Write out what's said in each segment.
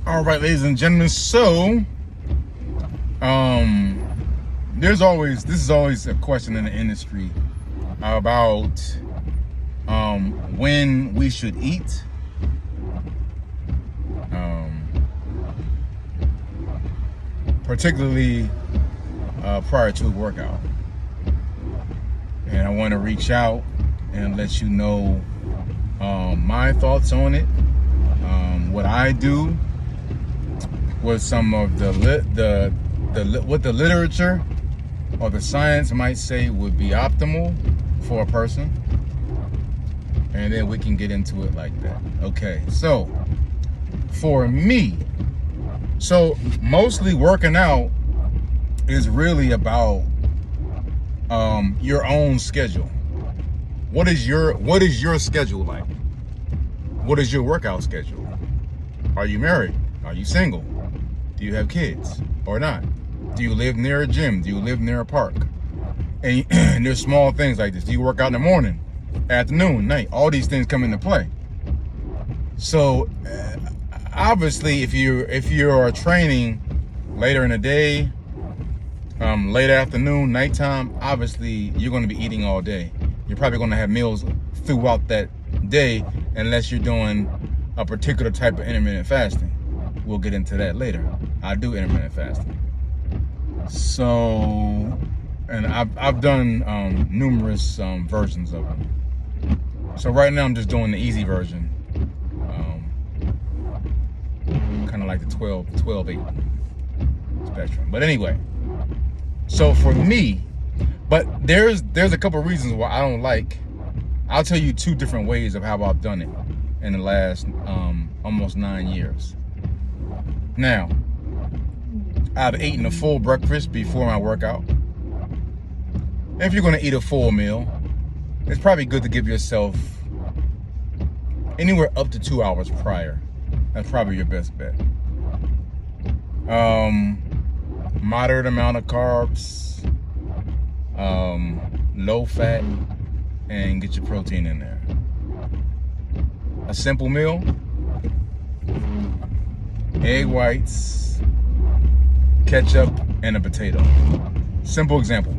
All right, ladies and gentlemen. So, this is always a question in the industry about when we should eat. Particularly prior to a workout. And I want to reach out and let you know my thoughts on it, what I do, what some of what the literature or the science might say would be optimal for a person, and then we can get into it like that. Okay, so for me, mostly working out is really about your own schedule. What is your schedule like? What is your workout schedule? Are you married? Are you single? Do you have kids or not? Do you live near a gym? Do you live near a park? And there's small things like this. Do you work out in the morning, afternoon, night? All these things come into play. So obviously, if you're training later in the day, late afternoon, nighttime, obviously you're going to be eating all day. You're probably going to have meals throughout that day, unless you're doing a particular type of intermittent fasting. We'll get into that later. I do intermittent fasting. So, and I've done numerous versions of it. So right now I'm just doing the easy version, kind of like the 12-8 spectrum. But anyway, so for me, but there's a couple of reasons why I don't like. I'll tell you two different ways of how I've done it in the last almost 9 years. Now, I've eaten a full breakfast before my workout. If you're going to eat a full meal, it's probably good to give yourself anywhere up to 2 hours prior. That's probably your best bet. Moderate amount of carbs, low fat, and get your protein in there. A simple meal: egg whites, ketchup, and a potato. Simple example.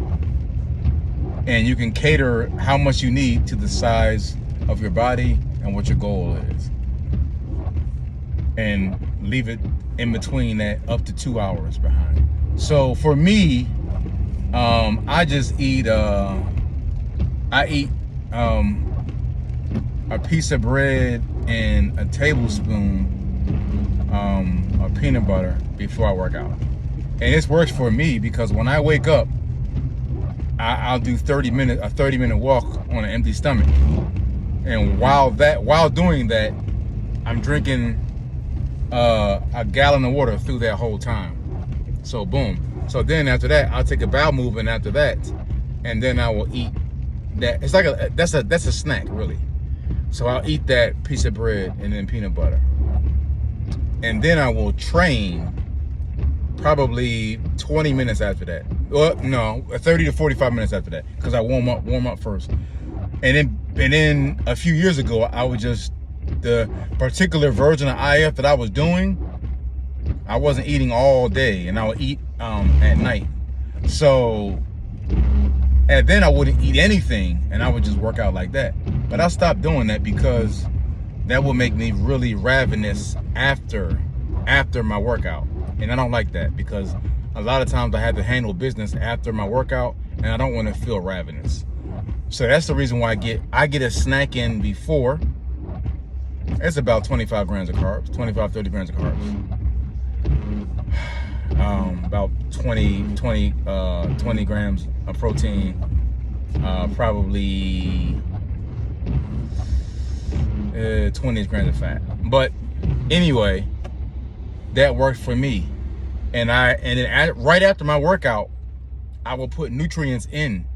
And you can cater how much you need to the size of your body and what your goal is. And leave it in between that, up to 2 hours behind. So for me, I just eat a piece of bread and a tablespoon of peanut butter before I work out. And this works for me because when I wake up, I'll do a 30-minute walk on an empty stomach. And while doing that, I'm drinking a gallon of water through that whole time. So boom. So then after that, I'll take a bowel movement after that, and then I will eat that. It's like that's a snack really. So I'll eat that piece of bread and then peanut butter, and then I will train probably 20 minutes after that. Well, no, 30 to 45 minutes after that, because I warm up first. And then a few years ago, I would just, the particular version of IF that I was doing, I wasn't eating all day, and I would eat at night. So, and then I wouldn't eat anything, and I would just work out like that. But I stopped doing that because that would make me really ravenous after my workout. And I don't like that, because a lot of times I have to handle business after my workout, and I don't want to feel ravenous. So that's the reason why I get a snack in before. It's about 25 grams of carbs, 30 grams of carbs. About 20 grams of protein, probably 20 grams of fat. But anyway, that worked for me. And then right after my workout, I will put nutrients in.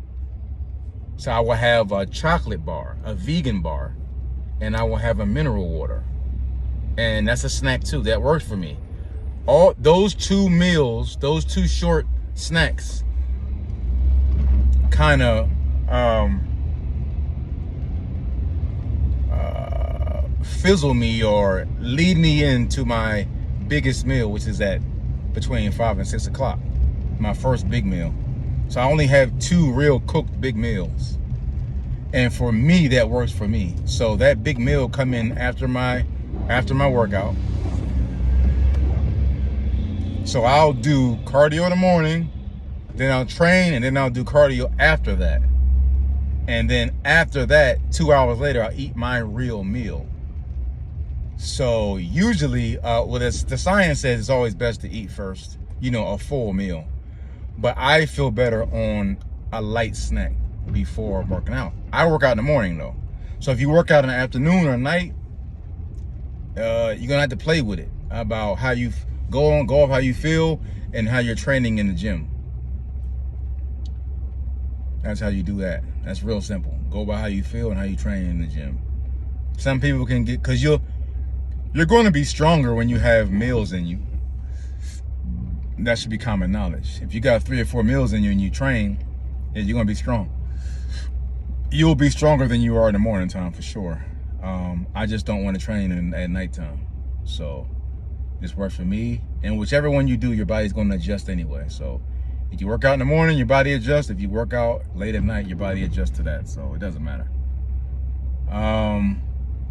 So I will have a chocolate bar, a vegan bar, and I will have a mineral water. And that's a snack too. That works for me. All those two meals, those two short snacks, kind of fizzle me or lead me into my biggest meal, which is at between 5 and 6 o'clock, my first big meal. So I only have 2 real cooked big meals. And for me, that works for me. So that big meal come in after my workout. So I'll do cardio in the morning, then I'll train, and then I'll do cardio after that. And then after that, 2 hours later, I'll eat my real meal. So usually, the science says it's always best to eat first, a full meal. But I feel better on a light snack before working out. I work out in the morning though. So if you work out in the afternoon or night, you're gonna have to play with it about how you go off how you feel and how you're training in the gym. That's how you do that. That's real simple. Go by how you feel and how you train in the gym. Some people can get, because you're going to be stronger when you have meals in you. That should be common knowledge. If you got 3 or 4 meals in you and you train, you're going to be strong. You'll be stronger than you are in the morning time for sure. I just don't want to train at nighttime. So this works for me. And whichever one you do, your body's going to adjust anyway. So if you work out in the morning, your body adjusts. If you work out late at night, your body adjusts to that. So it doesn't matter.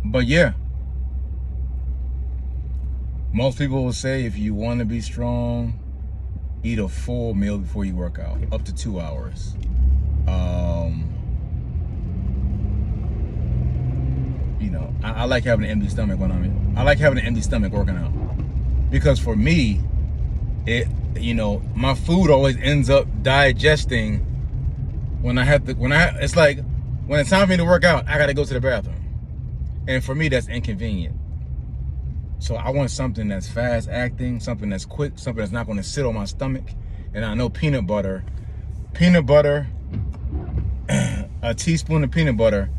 But yeah, most people will say if you want to be strong, eat a full meal before you work out, up to 2 hours. I like having an empty stomach I like having an empty stomach working out, because for me, my food always ends up digesting it's like when it's time for me to work out, I got to go to the bathroom. And for me, that's inconvenient. So I want something that's fast acting, something that's quick, something that's not going to sit on my stomach. And I know peanut butter, a teaspoon of peanut butter,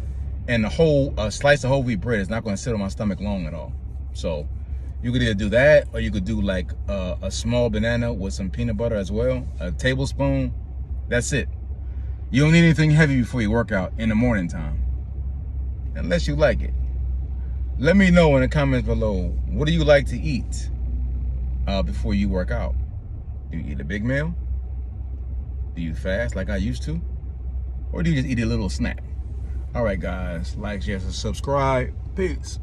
and a slice of whole wheat bread is not going to sit on my stomach long at all. So you could either do that, or you could do like a small banana with some peanut butter as well, a tablespoon. That's it. You don't need anything heavy before you work out in the morning time, unless you like it. Let me know in the comments below, what do you like to eat before you work out? Do you eat a big meal? Do you fast like I used to? Or do you just eat a little snack? All right, guys, like, share, and subscribe. Peace.